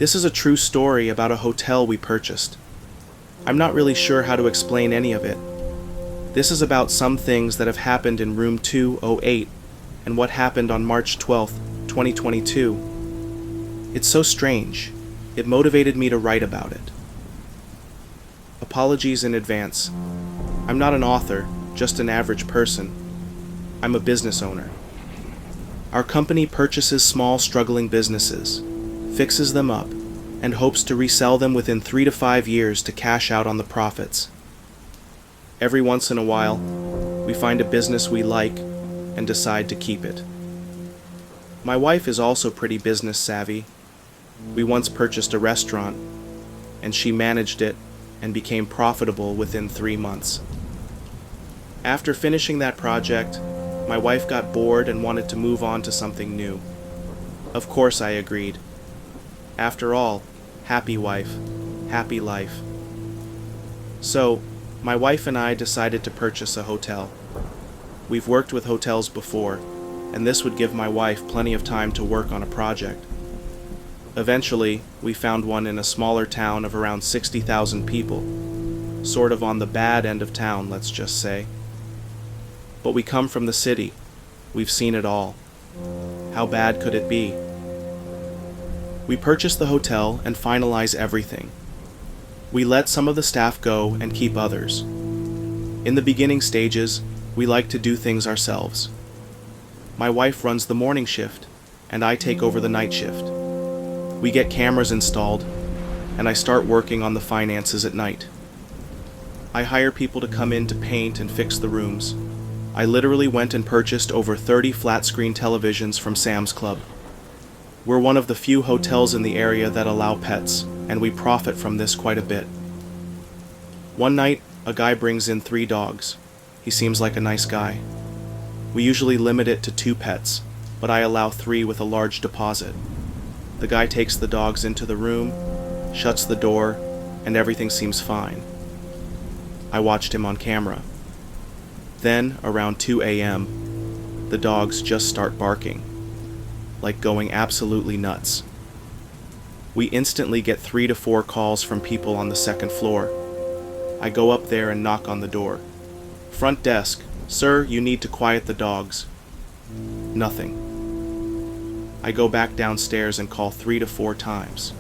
This is a true story about a hotel we purchased. I'm not really sure how to explain any of it. This is about some things that have happened in room 208 and what happened on March 12th, 2022. It's so strange. It motivated me to write about it. Apologies in advance. I'm not an author, just an average person. I'm a business owner. Our company purchases small, struggling businesses, fixes them up, and hopes to resell them within 3 to 5 years to cash out on the profits. Every once in a while, we find a business we like and decide to keep it. My wife is also pretty business savvy. We once purchased a restaurant, and she managed it and became profitable within 3 months. After finishing that project, my wife got bored and wanted to move on to something new. Of course I agreed. After all, happy wife, happy life. So, my wife and I decided to purchase a hotel. We've worked with hotels before, and this would give my wife plenty of time to work on a project. Eventually, we found one in a smaller town of around 60,000 people, sort of on the bad end of town, let's just say. But we come from the city. We've seen it all. How bad could it be? We purchase the hotel and finalize everything. We let some of the staff go and keep others. In the beginning stages, we like to do things ourselves. My wife runs the morning shift, and I take over the night shift. We get cameras installed, and I start working on the finances at night. I hire people to come in to paint and fix the rooms. I literally went and purchased over 30 flat-screen televisions from Sam's Club. We're one of the few hotels in the area that allow pets, and we profit from this quite a bit. One night, a guy brings in 3 dogs. He seems like a nice guy. We usually limit it to 2 pets, but I allow 3 with a large deposit. The guy takes the dogs into the room, shuts the door, and everything seems fine. I watched him on camera. Then, around 2 a.m., the dogs just start barking, like going absolutely nuts. We instantly get 3 to 4 calls from people on the second floor. I go up there and knock on the door. Front desk, sir, you need to quiet the dogs. Nothing. I go back downstairs and call 3 to 4 times.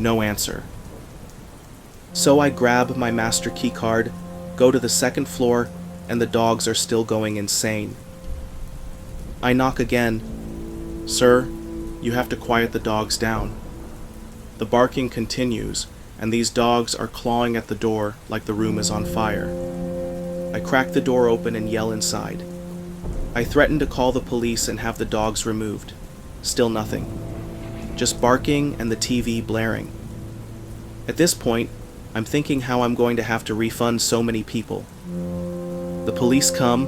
No answer. So I grab my master key card, go to the second floor, and the dogs are still going insane. I knock again. Sir, you have to quiet the dogs down. The barking continues, and these dogs are clawing at the door like the room is on fire. I crack the door open and yell inside. I threaten to call the police and have the dogs removed. Still nothing. Just barking and the TV blaring. At this point, I'm thinking how I'm going to have to refund so many people. The police come,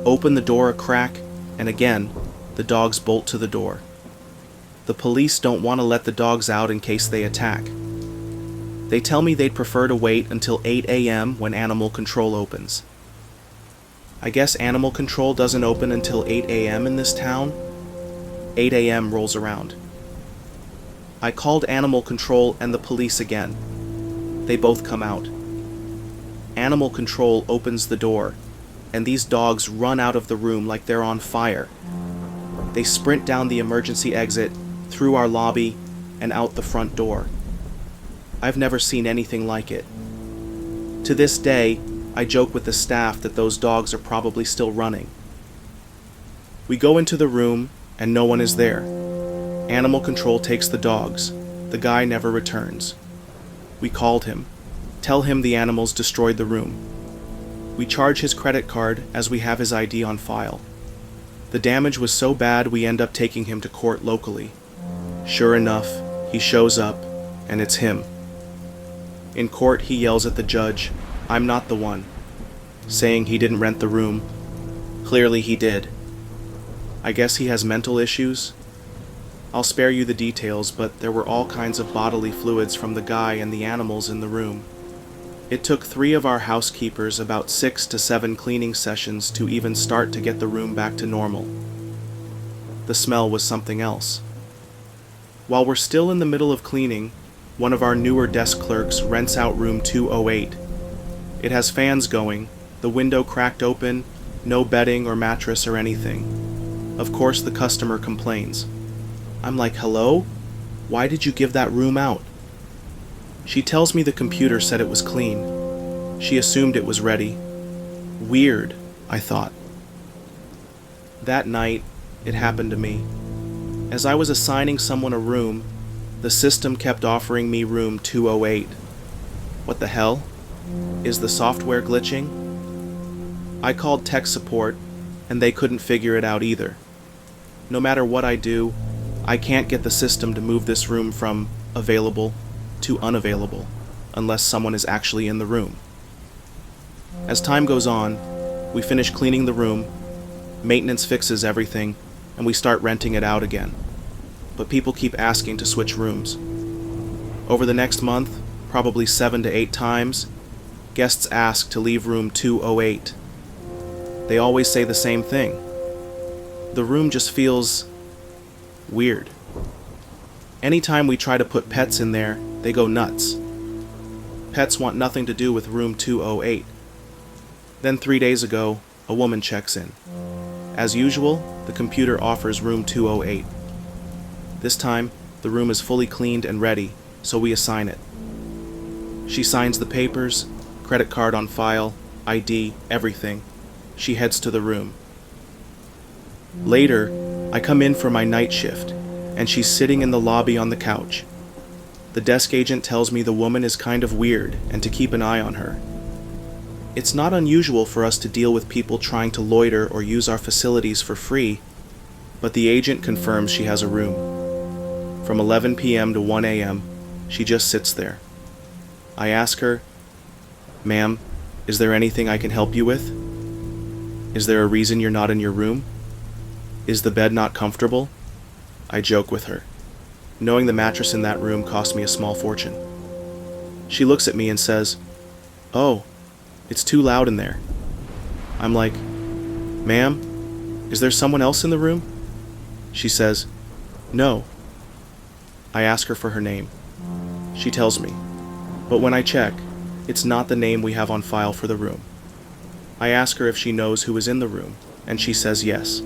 open the door a crack, and again, the dogs bolt to the door. The police don't want to let the dogs out in case they attack. They tell me they'd prefer to wait until 8 a.m. when animal control opens. I guess animal control doesn't open until 8 a.m. in this town. 8 a.m. rolls around. I called animal control and the police again. They both come out. Animal control opens the door, and these dogs run out of the room like they're on fire. They sprint down the emergency exit, through our lobby, and out the front door. I've never seen anything like it. To this day, I joke with the staff that those dogs are probably still running. We go into the room, and no one is there. Animal control takes the dogs. The guy never returns. We called him. Tell him the animals destroyed the room. We charge his credit card as we have his ID on file. The damage was so bad we end up taking him to court locally. Sure enough, he shows up, and it's him. In court, he yells at the judge, "I'm not the one," saying he didn't rent the room. Clearly he did. I guess he has mental issues. I'll spare you the details, but there were all kinds of bodily fluids from the guy and the animals in the room. It took 3 of our housekeepers about 6 to 7 cleaning sessions to even start to get the room back to normal. The smell was something else. While we're still in the middle of cleaning, one of our newer desk clerks rents out room 208. It has fans going, the window cracked open, no bedding or mattress or anything. Of course, the customer complains. I'm like, hello? Why did you give that room out? She tells me the computer said it was clean. She assumed it was ready. Weird, I thought. That night, it happened to me. As I was assigning someone a room, the system kept offering me room 208. What the hell? Is the software glitching? I called tech support, and they couldn't figure it out either. No matter what I do, I can't get the system to move this room from available to unavailable unless someone is actually in the room. As time goes on, we finish cleaning the room, maintenance fixes everything, and we start renting it out again. But people keep asking to switch rooms. Over the next month, probably 7 to 8 times, guests ask to leave room 208. They always say the same thing. The room just feels weird. Anytime we try to put pets in there, they go nuts. Pets want nothing to do with room 208. Then 3 days ago, a woman checks in. As usual, the computer offers room 208. This time, the room is fully cleaned and ready, so we assign it. She signs the papers, credit card on file, ID, everything. She heads to the room. Later, I come in for my night shift, and she's sitting in the lobby on the couch. The desk agent tells me the woman is kind of weird and to keep an eye on her. It's not unusual for us to deal with people trying to loiter or use our facilities for free, but the agent confirms she has a room. From 11 p.m. to 1 a.m., she just sits there. I ask her, "Ma'am, is there anything I can help you with? Is there a reason you're not in your room? Is the bed not comfortable?" I joke with her. Knowing the mattress in that room cost me a small fortune. She looks at me and says, "Oh, it's too loud in there." I'm like, "Ma'am, is there someone else in the room?" She says, "No." I ask her for her name. She tells me, but when I check, it's not the name we have on file for the room. I ask her if she knows who is in the room, and she says yes.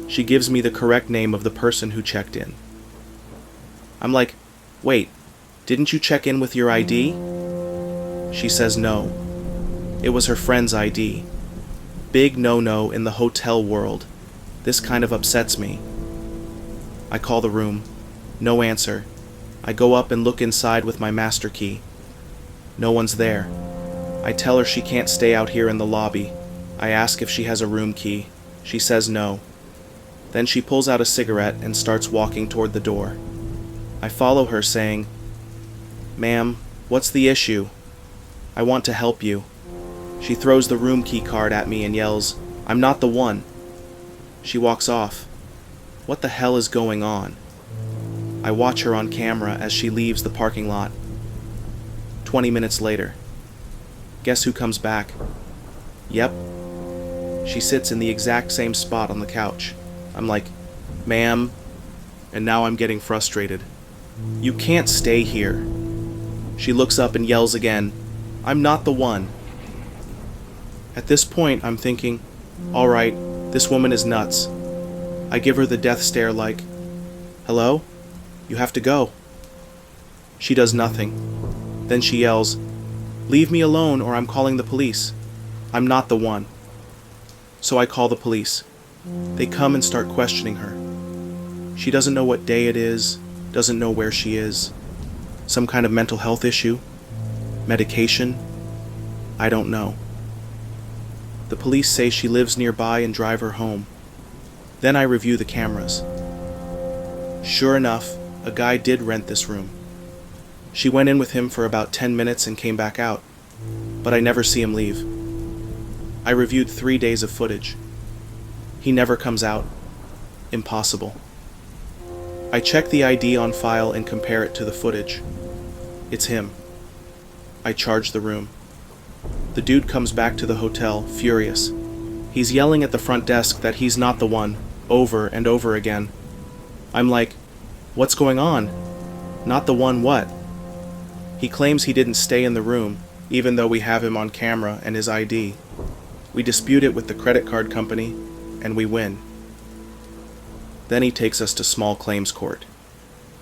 She gives me the correct name of the person who checked in. I'm like, "Wait, didn't you check in with your ID?" She says no. It was her friend's ID. Big no-no in the hotel world. This kind of upsets me. I call the room. No answer. I go up and look inside with my master key. No one's there. I tell her she can't stay out here in the lobby. I ask if she has a room key. She says no. Then she pulls out a cigarette and starts walking toward the door. I follow her saying, "Ma'am, what's the issue? I want to help you." She throws the room key card at me and yells, "I'm not the one." She walks off. What the hell is going on? I watch her on camera as she leaves the parking lot. 20 minutes later. Guess who comes back? Yep. She sits in the exact same spot on the couch. I'm like, "Ma'am," and now I'm getting frustrated. "You can't stay here." She looks up and yells again, "I'm not the one." At this point, I'm thinking, all right, this woman is nuts. I give her the death stare like, "Hello? You have to go." She does nothing. Then she yells, "Leave me alone or I'm calling the police. I'm not the one." So I call the police. They come and start questioning her. She doesn't know what day it is, doesn't know where she is. Some kind of mental health issue? Medication? I don't know. The police say she lives nearby and drive her home. Then I review the cameras. Sure enough, a guy did rent this room. She went in with him for about 10 minutes and came back out, but I never see him leave. I reviewed 3 days of footage. He never comes out. Impossible. I check the ID on file and compare it to the footage. It's him. I charge the room. The dude comes back to the hotel, furious. He's yelling at the front desk that he's not the one, over and over again. I'm like, What's going on? Not the one what? He claims he didn't stay in the room, even though we have him on camera and his ID. We dispute it with the credit card company, and we win. Then he takes us to small claims court.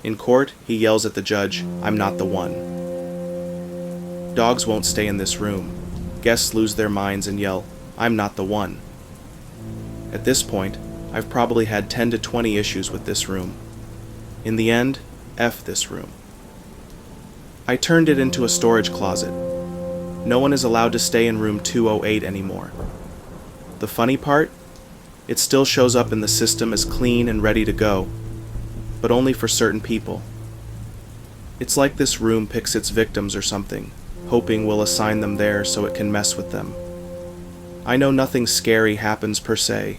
In court, he yells at the judge, "I'm not the one." Dogs won't stay in this room. Guests lose their minds and yell, "I'm not the one." At this point, I've probably had 10 to 20 issues with this room. In the end, F this room. I turned it into a storage closet. No one is allowed to stay in room 208 anymore. The funny part? It still shows up in the system as clean and ready to go, but only for certain people. It's like this room picks its victims or something, hoping we'll assign them there so it can mess with them. I know nothing scary happens per se.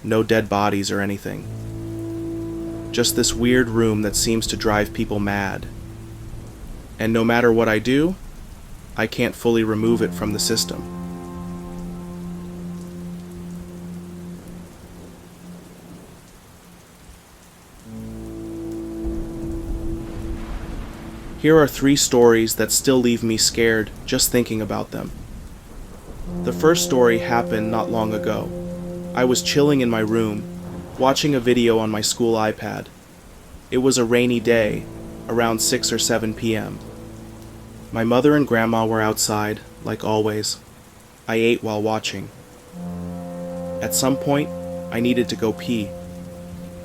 No dead bodies or anything. Just this weird room that seems to drive people mad. And no matter what I do, I can't fully remove it from the system. Here are 3 stories that still leave me scared just thinking about them. The first story happened not long ago. I was chilling in my room, watching a video on my school iPad. It was a rainy day, around 6 or 7 p.m. My mother and grandma were outside, like always. I ate while watching. At some point, I needed to go pee.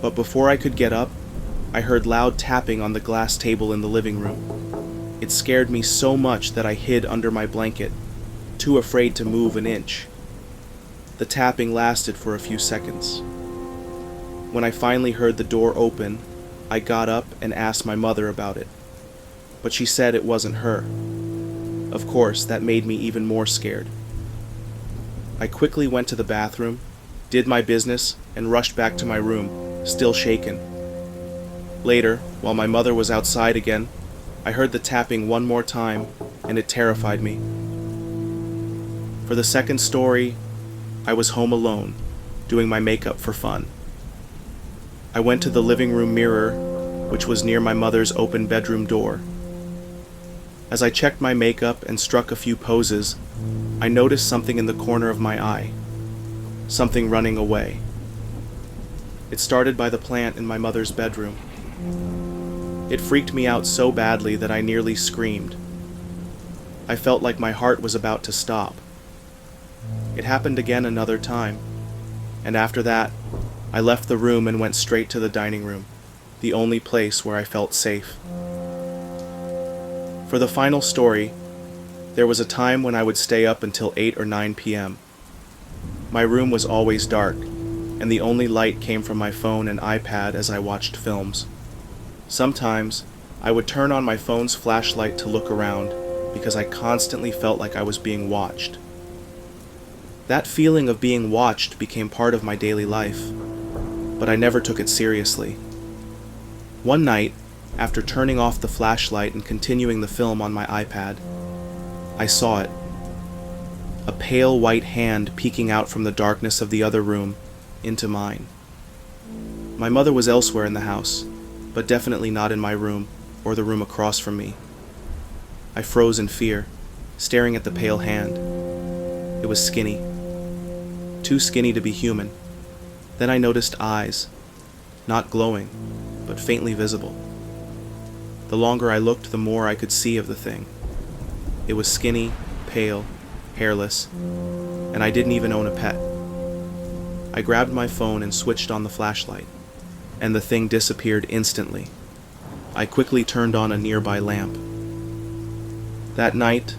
But before I could get up, I heard loud tapping on the glass table in the living room. It scared me so much that I hid under my blanket, too afraid to move an inch. The tapping lasted for a few seconds. When I finally heard the door open, I got up and asked my mother about it. But she said it wasn't her. Of course, that made me even more scared. I quickly went to the bathroom, did my business, and rushed back to my room, still shaken. Later, while my mother was outside again, I heard the tapping one more time, and it terrified me. For the second story, I was home alone, doing my makeup for fun. I went to the living room mirror, which was near my mother's open bedroom door. As I checked my makeup and struck a few poses, I noticed something in the corner of my eye. Something running away. It started by the plant in my mother's bedroom. It freaked me out so badly that I nearly screamed. I felt like my heart was about to stop. It happened again another time, and after that, I left the room and went straight to the dining room, the only place where I felt safe. For the final story, there was a time when I would stay up until 8 or 9 p.m. My room was always dark, and the only light came from my phone and iPad as I watched films. Sometimes, I would turn on my phone's flashlight to look around because I constantly felt like I was being watched. That feeling of being watched became part of my daily life, but I never took it seriously. One night, after turning off the flashlight and continuing the film on my iPad, I saw it. A pale white hand peeking out from the darkness of the other room into mine. My mother was elsewhere in the house, but definitely not in my room or the room across from me. I froze in fear, staring at the pale hand. It was skinny. Too skinny to be human. Then I noticed eyes, not glowing, but faintly visible. The longer I looked, the more I could see of the thing. It was skinny, pale, hairless, and I didn't even own a pet. I grabbed my phone and switched on the flashlight, and the thing disappeared instantly. I quickly turned on a nearby lamp. That night,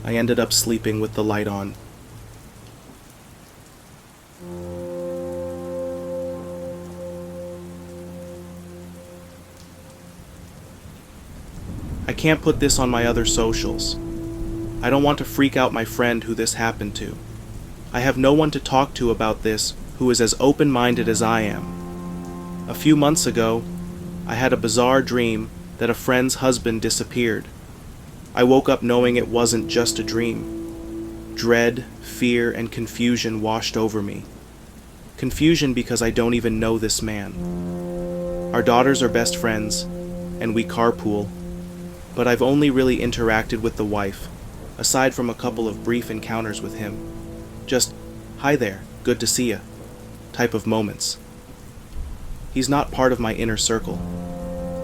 I ended up sleeping with the light on. I can't put this on my other socials. I don't want to freak out my friend who this happened to. I have no one to talk to about this who is as open-minded as I am. A few months ago, I had a bizarre dream that a friend's husband disappeared. I woke up knowing it wasn't just a dream. Dread, fear, and confusion washed over me. Confusion because I don't even know this man. Our daughters are best friends, and we carpool, but I've only really interacted with the wife, aside from a couple of brief encounters with him. Just, "Hi there, good to see ya," type of moments. He's not part of my inner circle.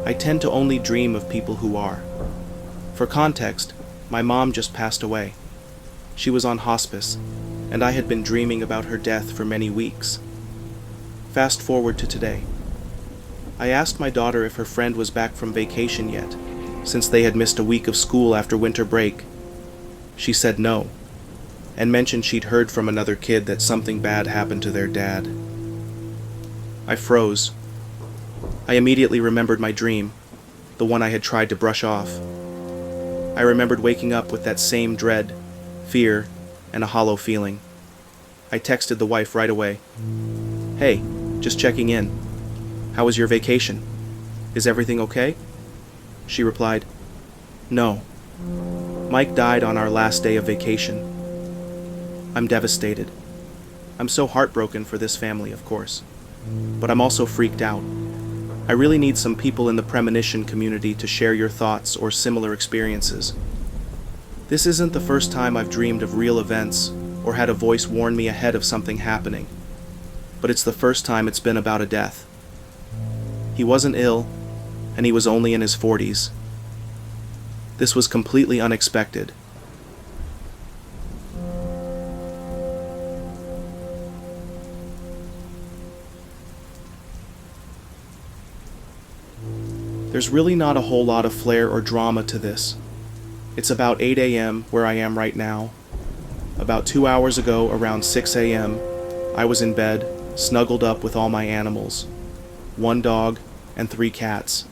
I tend to only dream of people who are. For context, my mom just passed away. She was on hospice, and I had been dreaming about her death for many weeks. Fast forward to today. I asked my daughter if her friend was back from vacation yet, since they had missed a week of school after winter break. She said no, and mentioned she'd heard from another kid that something bad happened to their dad. I froze. I immediately remembered my dream, the one I had tried to brush off. I remembered waking up with that same dread, fear, and a hollow feeling. I texted the wife right away. "Hey, just checking in. How was your vacation? Is everything okay?" She replied, "No. Mike died on our last day of vacation." I'm devastated. I'm so heartbroken for this family, of course. But I'm also freaked out. I really need some people in the premonition community to share your thoughts or similar experiences. This isn't the first time I've dreamed of real events or had a voice warn me ahead of something happening, but it's the first time it's been about a death. He wasn't ill, and he was only in his 40s. This was completely unexpected. There's really not a whole lot of flair or drama to this. It's about 8 a.m. where I am right now. About 2 hours ago, around 6 a.m., I was in bed, snuggled up with all my animals, 1 dog and 3 cats.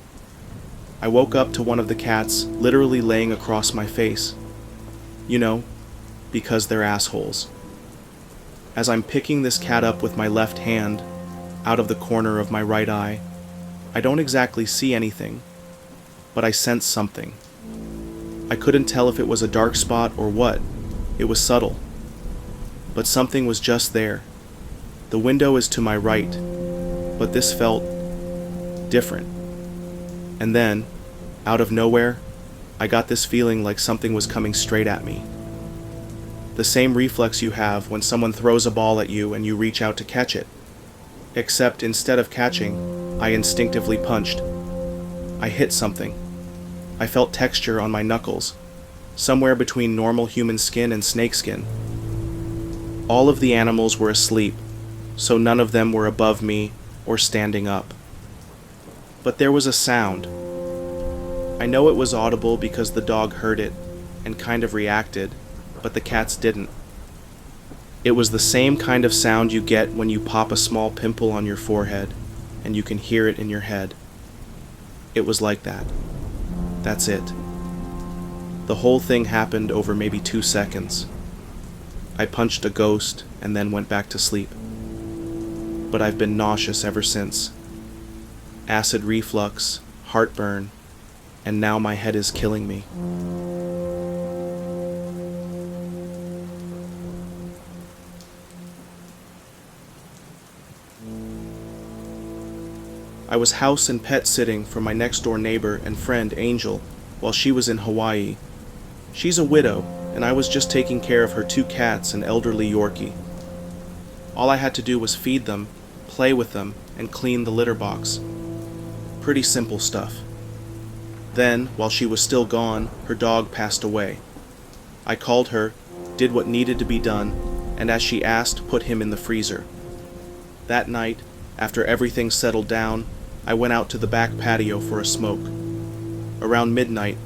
I woke up to one of the cats literally laying across my face. You know, because they're assholes. As I'm picking this cat up with my left hand, out of the corner of my right eye, I don't exactly see anything, but I sense something. I couldn't tell if it was a dark spot or what. It was subtle. But something was just there. The window is to my right, but this felt different. And then, out of nowhere, I got this feeling like something was coming straight at me. The same reflex you have when someone throws a ball at you and you reach out to catch it. Except instead of catching, I instinctively punched. I hit something. I felt texture on my knuckles, somewhere between normal human skin and snake skin. All of the animals were asleep, so none of them were above me or standing up. But there was a sound. I know it was audible because the dog heard it and kind of reacted, but the cats didn't. It was the same kind of sound you get when you pop a small pimple on your forehead and you can hear it in your head. It was like that. That's it. The whole thing happened over maybe 2 seconds. I punched a ghost and then went back to sleep. But I've been nauseous ever since. Acid reflux, heartburn, and now my head is killing me. I was house and pet sitting for my next door neighbor and friend Angel while she was in Hawaii. She's a widow, and I was just taking care of her 2 cats and elderly Yorkie. All I had to do was feed them, play with them, and clean the litter box. Pretty simple stuff. Then, while she was still gone, her dog passed away. I called her, did what needed to be done, and as she asked, put him in the freezer. That night, after everything settled down, I went out to the back patio for a smoke. Around midnight,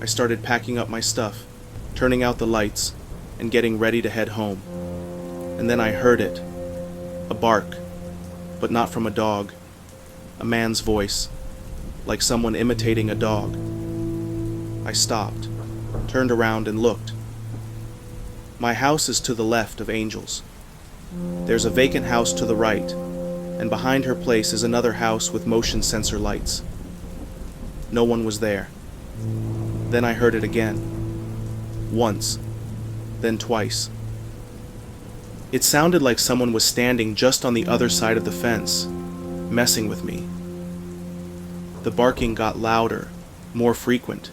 I started packing up my stuff, turning out the lights, and getting ready to head home. And then I heard it. A bark, but not from a dog. A man's voice, like someone imitating a dog. I stopped, turned around and looked. My house is to the left of Angel's. There's a vacant house to the right, and behind her place is another house with motion sensor lights. No one was there. Then I heard it again. Once, then twice. It sounded like someone was standing just on the other side of the fence, messing with me. The barking got louder, more frequent.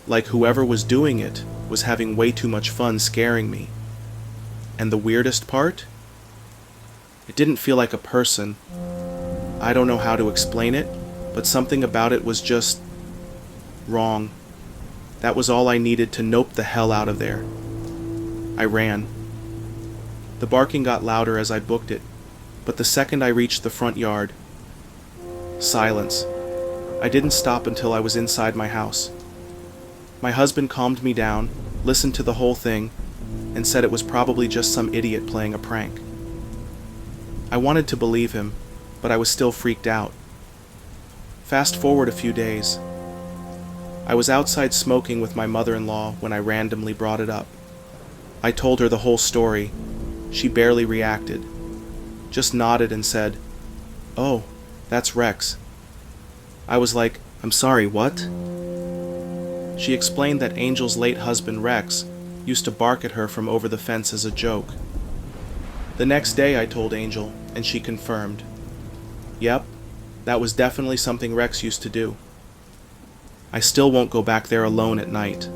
Like whoever was doing it was having way too much fun scaring me. And the weirdest part? It didn't feel like a person. I don't know how to explain it, but something about it was just wrong. That was all I needed to nope the hell out of there. I ran. The barking got louder as I booked it, but the second I reached the front yard, silence. I didn't stop until I was inside my house. My husband calmed me down, listened to the whole thing, and said it was probably just some idiot playing a prank. I wanted to believe him, but I was still freaked out. Fast forward a few days. I was outside smoking with my mother-in-law when I randomly brought it up. I told her the whole story. She barely reacted, just nodded and said, "Oh, that's Rex." I was like, "I'm sorry, what?" She explained that Angel's late husband, Rex, used to bark at her from over the fence as a joke. The next day I told Angel, and she confirmed. Yep, that was definitely something Rex used to do. I still won't go back there alone at night.